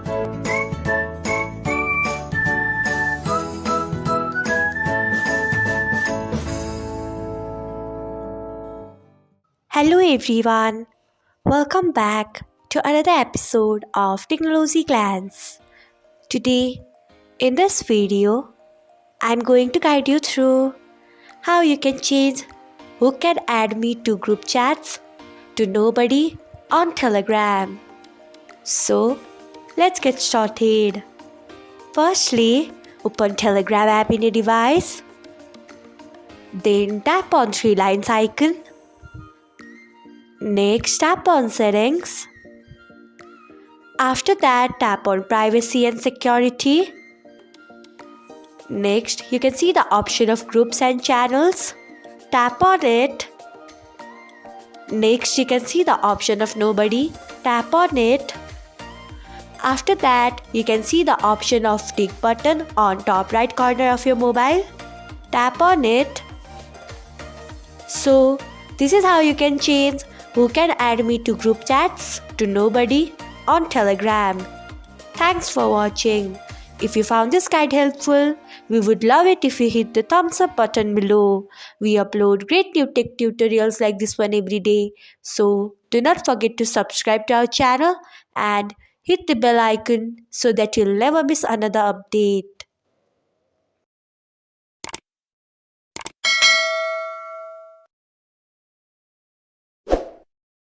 Hello everyone, welcome back to another episode of Technologyglance. Today, in this video, I'm going to guide you through how you can change who can add me to group chats to nobody on Telegram. So, let's get started. Firstly, open Telegram app in your device. Then tap on three lines icon. Next, tap on settings. After that, tap on privacy and security. Next, you can see the option of groups and channels. Tap on it. Next, you can see the option of nobody. Tap on it. After that, you can see the option of tick button on top right corner of your mobile. Tap on it. So, this is how you can change who can add me to group chats to nobody on Telegram. Thanks for watching. If you found this guide helpful, we would love it if you hit the thumbs up button below. We upload great new tech tutorials like this one every day. So do not forget to subscribe to our channel and hit the bell icon so that you'll never miss another update.